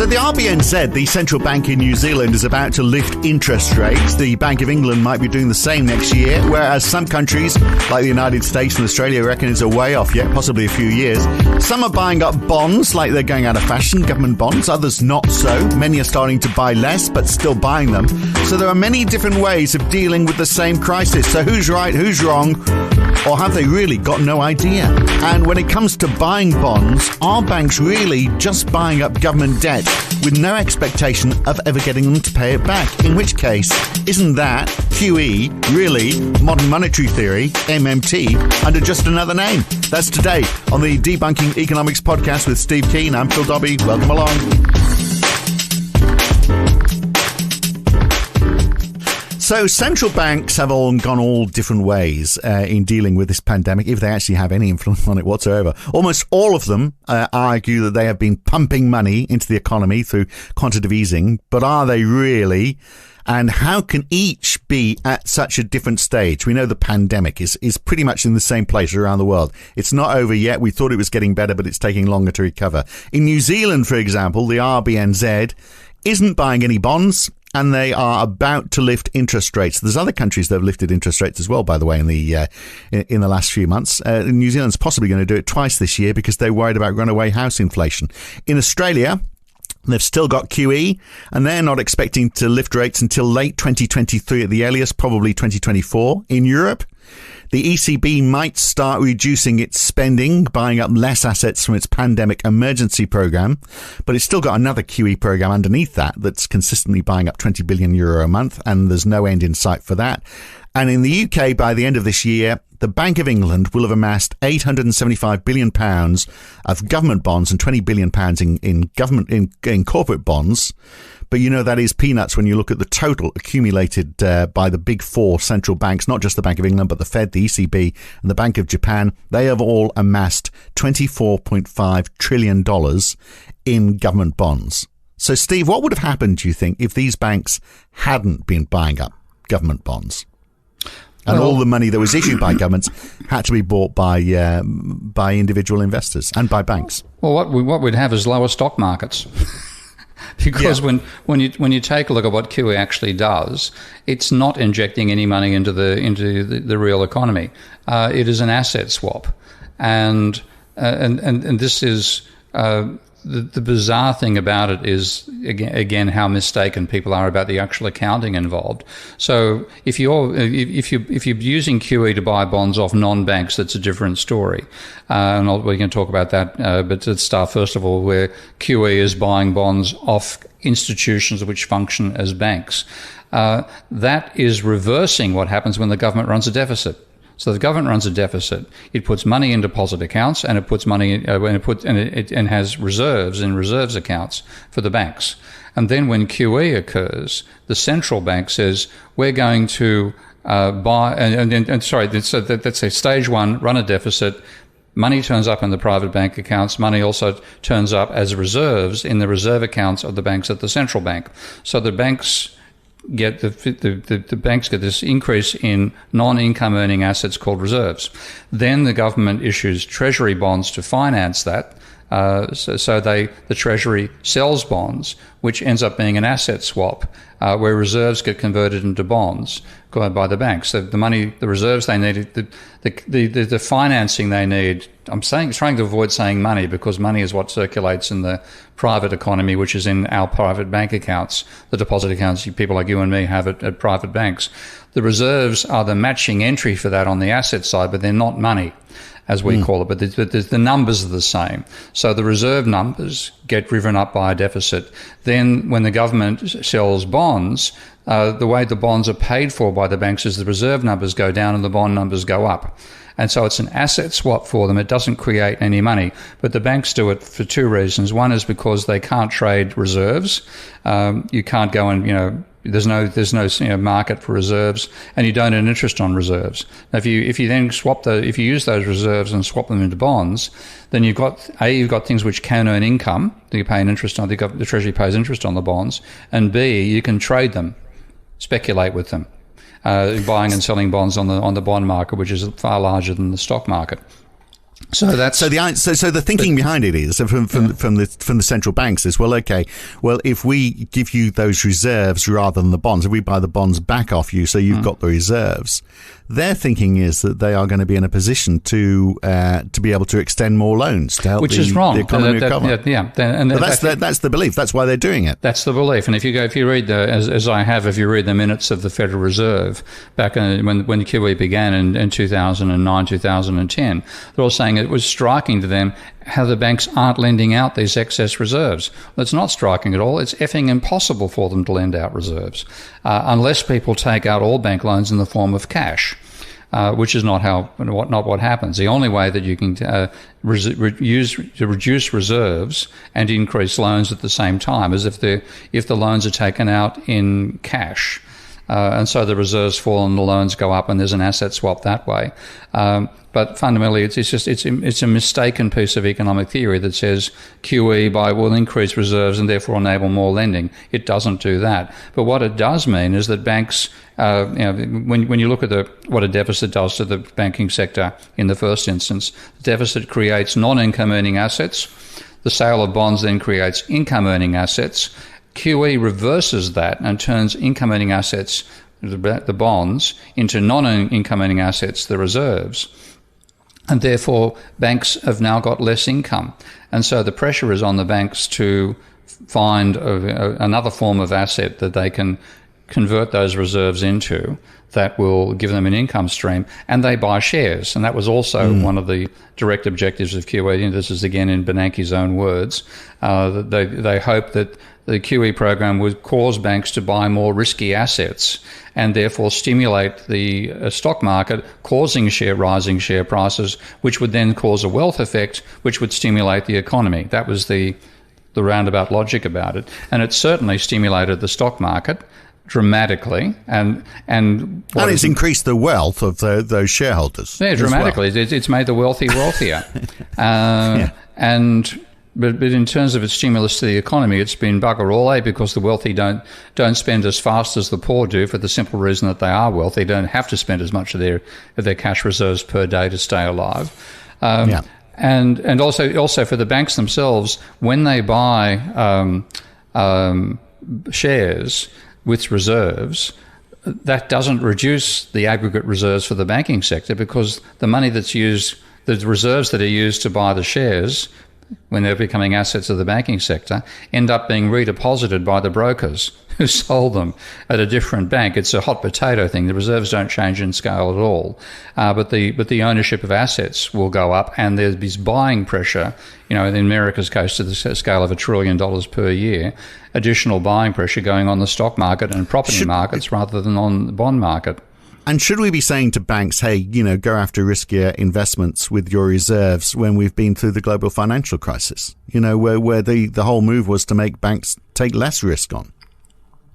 So the RBNZ, the central bank in New Zealand, is about to lift interest rates. The Bank of England might be doing the same next year, whereas some countries, like the United States and Australia, reckon it's a way off yet, possibly a few years. Some are buying up bonds like they're going out of fashion, government bonds, others not so. Many are starting to buy less, but still buying them. So there are many different ways of dealing with the same crisis. So who's right, who's wrong? Or have they really got no idea? And when it comes to buying bonds, are banks really just buying up government debt with no expectation of ever getting them to pay it back? In which case, isn't that QE really modern monetary theory, MMT, under just another name? That's today on the Debunking Economics podcast with Steve Keen. I'm Phil Dobbie. Welcome along. So central banks have gone all different ways in dealing with this pandemic, if they actually have any influence on it whatsoever. Almost all of them argue that they have been pumping money into the economy through quantitative easing, but are they really? And how can each be at such a different stage? We know the pandemic is pretty much in the same place around the world. It's not over yet. We thought it was getting better, but it's taking longer to recover. In New Zealand, for example, the RBNZ isn't buying any bonds, and they are about to lift interest rates. There's other countries that have lifted interest rates as well, by the way, in the last few months. New Zealand's possibly going to do it twice this year because they're worried about runaway house inflation. In Australia, they've still got QE, and they're not expecting to lift rates until late 2023 at the earliest, probably 2024. In Europe, the ECB might start reducing its spending, buying up less assets from its pandemic emergency program, but it's still got another QE program underneath that that's consistently buying up 20 billion euro a month, and there's no end in sight for that. And in the UK, by the end of this year, the Bank of England will have amassed £875 billion of government bonds and £20 billion in corporate bonds. But you know, that is peanuts when you look at the total accumulated by the big four central banks, not just the Bank of England, but the Fed, the ECB, and the Bank of Japan. They have all amassed $24.5 trillion in government bonds. So, Steve, what would have happened, do you think, if these banks hadn't been buying up government bonds? And all the money that was issued by governments had to be bought by individual investors and by banks. Well, what we'd have is lower stock markets. Because when you take a look at what QE actually does, it's not injecting any money into the real economy. It is an asset swap, and this is the bizarre thing about it is again how mistaken people are about the actual accounting involved. So if you're using QE to buy bonds off non-banks, that's a different story, and we can talk about that. But let's start first of all where QE is buying bonds off institutions which function as banks. That is reversing what happens when the government runs a deficit. So the government runs a deficit. It puts money in deposit accounts, and it puts money and has reserves in reserves accounts for the banks. And then when QE occurs, the central bank says we're going to let's say stage one, run a deficit. Money turns up in the private bank accounts. Money also turns up as reserves in the reserve accounts of the banks at the central bank. So the banks get the banks get this increase in non-income earning assets called reserves. Then the government issues treasury bonds to finance that. So the treasury sells bonds, which ends up being an asset swap, where reserves get converted into bonds by the banks. So the money, the reserves they need, the financing they need. I'm trying to avoid saying money because money is what circulates in the private economy, which is in our private bank accounts, the deposit accounts people like you and me have at private banks. The reserves are the matching entry for that on the asset side, but they're not money, as we call it, but the numbers are the same. So the reserve numbers get driven up by a deficit. Then when the government sells bonds, the way the bonds are paid for by the banks is the reserve numbers go down and the bond numbers go up. And so it's an asset swap for them. It doesn't create any money. But the banks do it for two reasons. One is because they can't trade reserves. You can't go and, there's no market for reserves, and you don't earn interest on reserves. Now, if you then if you use those reserves and swap them into bonds, then you've got things which can earn income that you pay an interest on. The Treasury pays interest on the bonds, and B, you can trade them, speculate with them, buying and selling bonds on the bond market, which is far larger than the stock market. So that's so the thinking behind it is from the central banks is, well, okay, well, if we give you those reserves rather than the bonds, if we buy the bonds back off you, so you've got the reserves, their thinking is that they are going to be in a position to be able to extend more loans to help the economy recover. But that's the belief. That's why they're doing it. That's the belief. And if you read as I have, if you read the minutes of the Federal Reserve back when QE began in 2009, 2010, they're all saying it was striking to them how the banks aren't lending out these excess reserves. Well, it's not striking at all. It's effing impossible for them to lend out reserves unless people take out all bank loans in the form of cash, which is not what happens. The only way that you can reduce reserves and increase loans at the same time is if the loans are taken out in cash. And so the reserves fall and the loans go up, and there's an asset swap that way. But fundamentally, it's a mistaken piece of economic theory that says QE will increase reserves and therefore enable more lending. It doesn't do that. But what it does mean is that banks, when you look at what a deficit does to the banking sector in the first instance, the deficit creates non-income earning assets. The sale of bonds then creates income earning assets. QE reverses that and turns income earning assets, the bonds, into non-income earning assets, the reserves. And therefore, banks have now got less income. And so the pressure is on the banks to find another form of asset that they can convert those reserves into that will give them an income stream, and they buy shares. And that was also one of the direct objectives of QE. And this is again in Bernanke's own words. They hope that the QE program would cause banks to buy more risky assets and therefore stimulate the stock market, causing rising share prices, which would then cause a wealth effect, which would stimulate the economy. That was the roundabout logic about it. And it certainly stimulated the stock market dramatically, and it's increased the wealth of those shareholders. Yeah, dramatically. Well. It's made the wealthy wealthier. But in terms of its stimulus to the economy, it's been bugger all, because the wealthy don't spend as fast as the poor do, for the simple reason that they are wealthy. They don't have to spend as much of their cash reserves per day to stay alive. And also for the banks themselves, when they buy shares with reserves, that doesn't reduce the aggregate reserves for the banking sector, because the money that's used, the reserves that are used to buy the shares when they're becoming assets of the banking sector, end up being redeposited by the brokers who sold them at a different bank. It's a hot potato thing. The reserves don't change in scale at all, but the ownership of assets will go up, and there's this buying pressure. In America's case, to the scale of $1 trillion per year, additional buying pressure going on the stock market and property markets rather than on the bond market. And should we be saying to banks, hey, go after riskier investments with your reserves when we've been through the global financial crisis, where the whole move was to make banks take less risk on?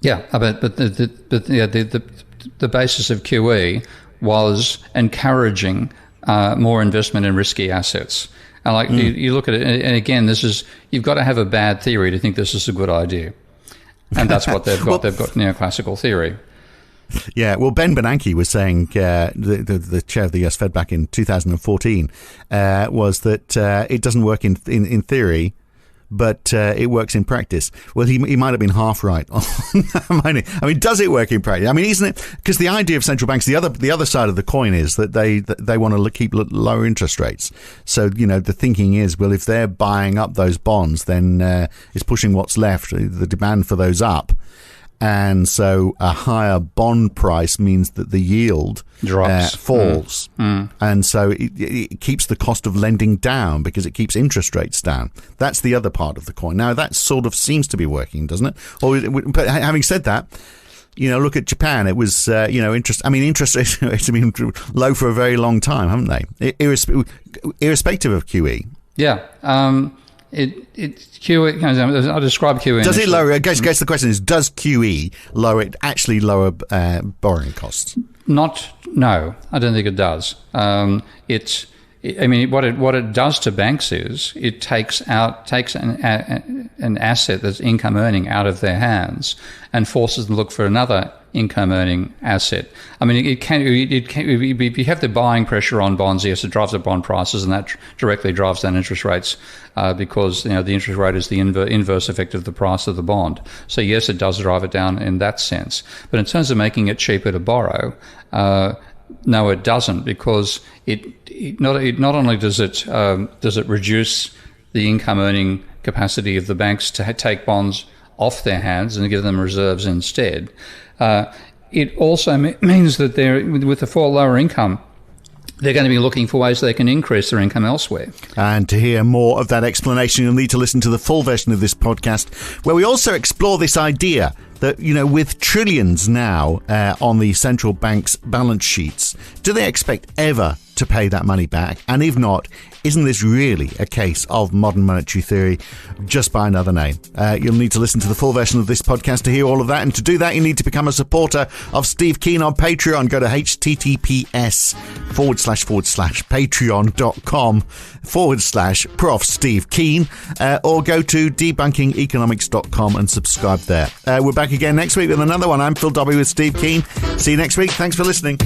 Yeah, but the basis of QE was encouraging more investment in risky assets. And you look at it, and again, you've got to have a bad theory to think this is a good idea. And that's what they've got. They've got neoclassical theory. Yeah, well, Ben Bernanke was saying, the chair of the US Fed back in 2014, was that it doesn't work in theory, but it works in practice. Well, he might have been half right. I mean, does it work in practice? I mean, isn't it? Because the idea of central banks, the other side of the coin is that they want to keep lower interest rates. So, the thinking is, well, if they're buying up those bonds, then it's pushing what's left, the demand for those up. And so a higher bond price means that the yield falls. And so it keeps the cost of lending down because it keeps interest rates down. That's the other part of the coin. Now, that sort of seems to be working, doesn't it? But having said that, look at Japan. It was, interest rates have been low for a very long time, haven't they? Irrespective of QE. Yeah. QE. I'll describe QE. Does it lower? I guess the question is: does QE actually lower borrowing costs? No, I don't think it does. I mean, what it does to banks is it takes an asset that's income earning out of their hands and forces them to look for another income earning asset. I mean, it can if you have the buying pressure on bonds, yes, it drives up bond prices, and that directly drives down interest rates because the interest rate is the inverse effect of the price of the bond. So yes, it does drive it down in that sense. But in terms of making it cheaper to borrow, no, it doesn't, because it not only does it reduce the income earning capacity of the banks to take bonds off their hands and give them reserves instead. It also means that with the lower income, they're going to be looking for ways they can increase their income elsewhere. And to hear more of that explanation, you'll need to listen to the full version of this podcast, where we also explore this idea that, with trillions now on the central bank's balance sheets, do they expect ever to pay that money back? And if not, isn't this really a case of modern monetary theory just by another name? You'll need to listen to the full version of this podcast to hear all of that. And to do that, you need to become a supporter of Steve Keen on Patreon. Go to https://patreon.com/Prof Steve Keen, or go to debunkingeconomics.com and subscribe there. We're back again next week with another one. I'm Phil Dobbie with Steve Keen. See you next week. Thanks for listening.